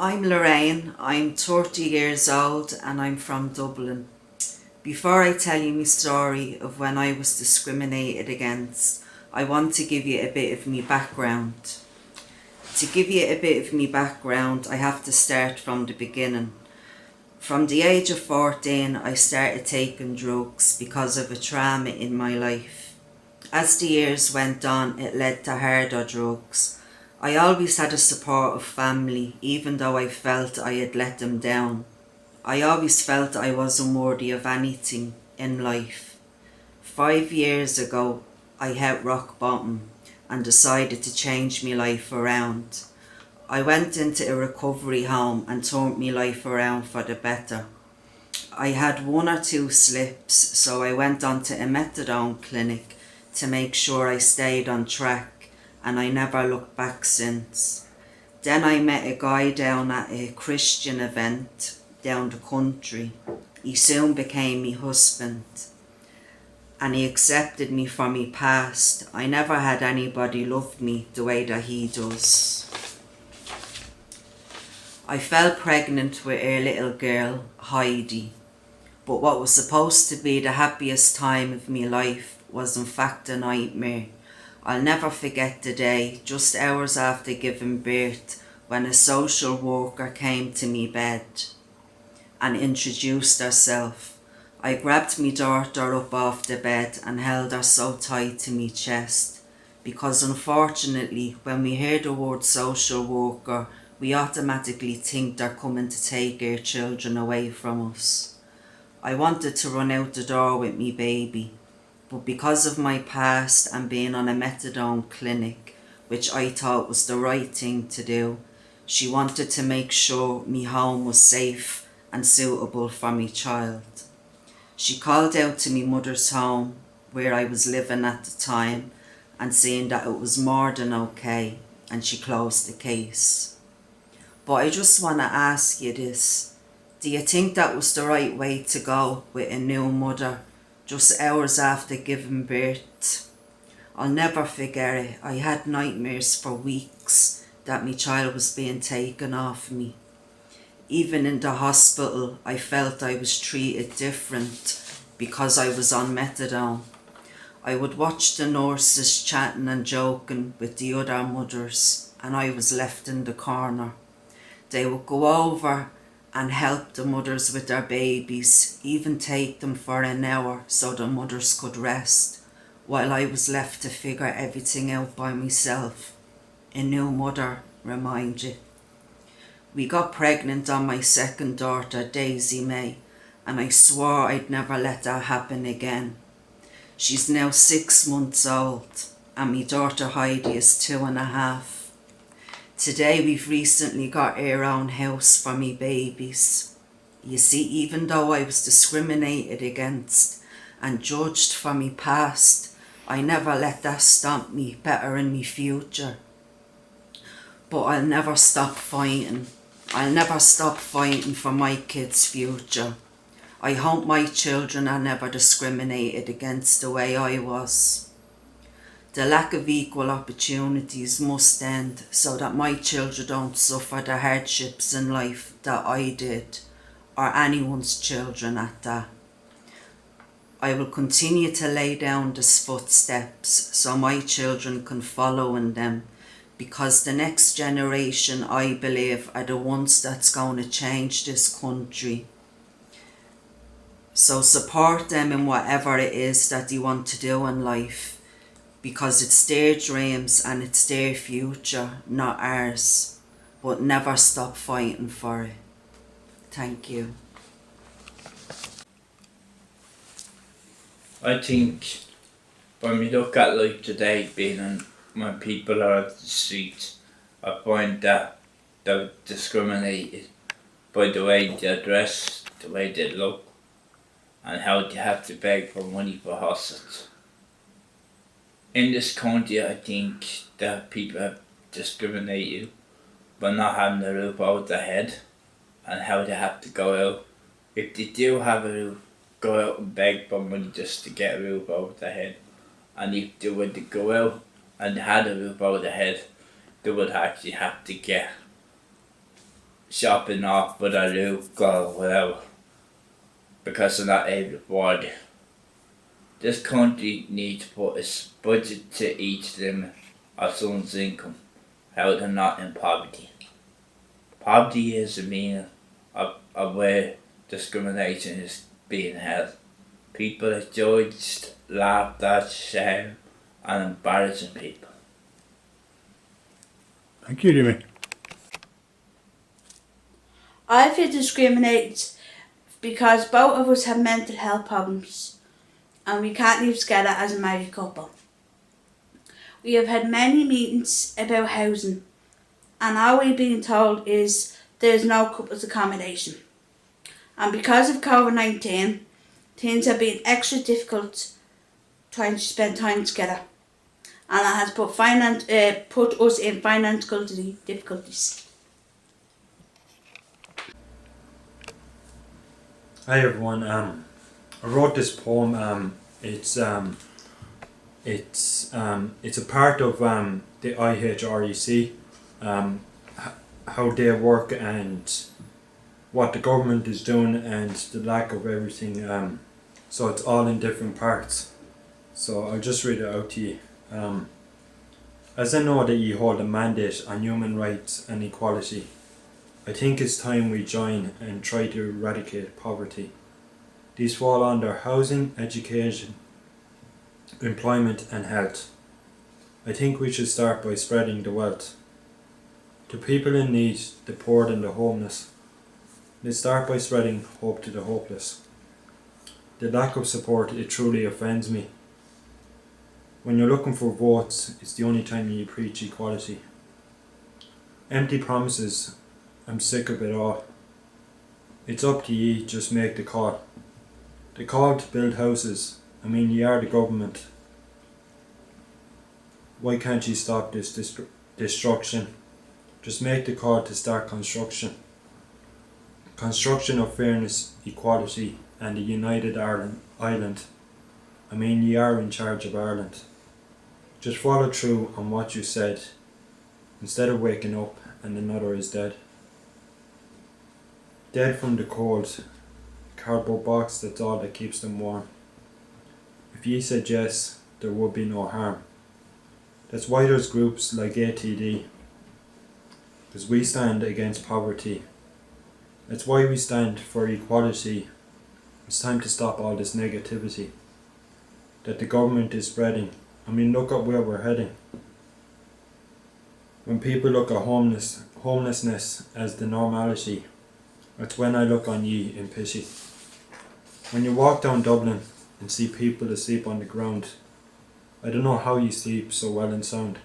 I'm Lorraine, I'm 30 years old and I'm from Dublin. Before I tell you my story of when I was discriminated against, I want to give you a bit of my background. To give you a bit of my background, I have to start from the beginning. From the age of 14, I started taking drugs because of a trauma in my life. As the years went on, it led to harder drugs. I always had a supportive family, even though I felt I had let them down. I always felt I wasn't worthy of anything in life. 5 years ago, I hit rock bottom and decided to change my life around. I went into a recovery home and turned my life around for the better. I had one or two slips, so I went on to a methadone clinic to make sure I stayed on track, and I never looked back since. Then I met a guy down at a Christian event down the country. He soon became my husband, and he accepted me for my past. I never had anybody love me the way that he does. I fell pregnant with a little girl, Heidi, but what was supposed to be the happiest time of my life was in fact a nightmare. I'll never forget the day, just hours after giving birth, when a social worker came to me bed and introduced herself. I grabbed my daughter up off the bed and held her so tight to my chest, because unfortunately when we hear the word social worker, we automatically think they're coming to take our children away from us. I wanted to run out the door with me baby, but because of my past and being on a methadone clinic, which I thought was the right thing to do, she wanted to make sure me home was safe and suitable for me child. She called out to me mother's home, where I was living at the time, and saying that it was more than okay, and she closed the case. But I just want to ask you this. Do you think that was the right way to go with a new mother just hours after giving birth? I'll never forget it. I had nightmares for weeks that my child was being taken off me. Even in the hospital, I felt I was treated different because I was on methadone. I would watch the nurses chatting and joking with the other mothers, and I was left in the corner. They would go over and help the mothers with their babies, even take them for an hour so the mothers could rest, while I was left to figure everything out by myself. A new mother, remind you. We got pregnant on my second daughter, Daisy May, and I swore I'd never let that happen again. She's now 6 months old, and my daughter Heidi is 2.5. Today we've recently got our own house for me babies. You see, even though I was discriminated against and judged for me past, I never let that stop me bettering me future. But I'll never stop fighting. I'll never stop fighting for my kids' future. I hope my children are never discriminated against the way I was. The lack of equal opportunities must end so that my children don't suffer the hardships in life that I did, or anyone's children at that. I will continue to lay down these footsteps so my children can follow in them, because the next generation, I believe, are the ones that's going to change this country. So support them in whatever it is that they want to do in life, because it's their dreams and it's their future, not ours. But never stop fighting for it. Thank you. I think when we look at life today, when people are at the street, I find that they're discriminated by the way they dress, the way they look, and how they have to beg for money for houses. In this country, I think that people have discriminated by not having a roof over their head and how they have to go out. If they do have a roof, go out and beg for money just to get a roof over their head. And if they were to go out and had a roof over their head, they would actually have to get shopping off with a look or whatever because they're not able to afford it. This country needs to put a budget to each limit of someone's income, how they're not in poverty. Poverty is the meaning of where discrimination is being held. People are judged, laughed at, shamed, and embarrassing people. Thank you, Jimmy. I feel discriminated because both of us have mental health problems and we can't live together as a married couple. We have had many meetings about housing and all we've been told is there's no couples accommodation. And because of COVID-19, things have been extra difficult trying to spend time together. And it has put us in financial difficulties. Hi everyone. I wrote this poem. It's a part of the IHREC, how they work and what the government is doing and the lack of everything. So it's all in different parts. So I'll just read it out to you. As I know that you hold a mandate on human rights and equality, I think it's time we join and try to eradicate poverty. These fall under housing, education, employment and health. I think we should start by spreading the wealth to people in need, the poor and the homeless. Let's start by spreading hope to the hopeless. The lack of support, it truly offends me. When you're looking for votes, it's the only time you preach equality. Empty promises, I'm sick of it all. It's up to ye, just make the call. The call to build houses, ye are the government. Why can't you stop this destruction? Just make the call to start construction. Construction of fairness, equality and a united Ireland. Ye are in charge of Ireland. Just follow through on what you said, instead of waking up and another is dead. Dead from the cold, cardboard box, that's all that keeps them warm. If ye said yes, there would be no harm. That's why there's groups like ATD, because we stand against poverty. That's why we stand for equality. It's time to stop all this negativity that the government is spreading. Look at where we're heading. When people look at homelessness as the normality, that's when I look on ye in pity. When you walk down Dublin and see people asleep on the ground, I don't know how you sleep so well and sound.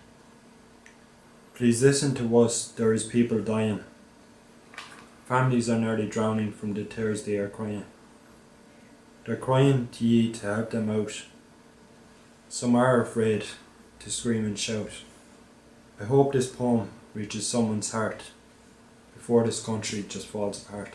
Please listen to us, there is people dying. Families are nearly drowning from the tears they are crying. They're crying to ye to help them out. Some are afraid to scream and shout. I hope this poem reaches someone's heart before this country just falls apart.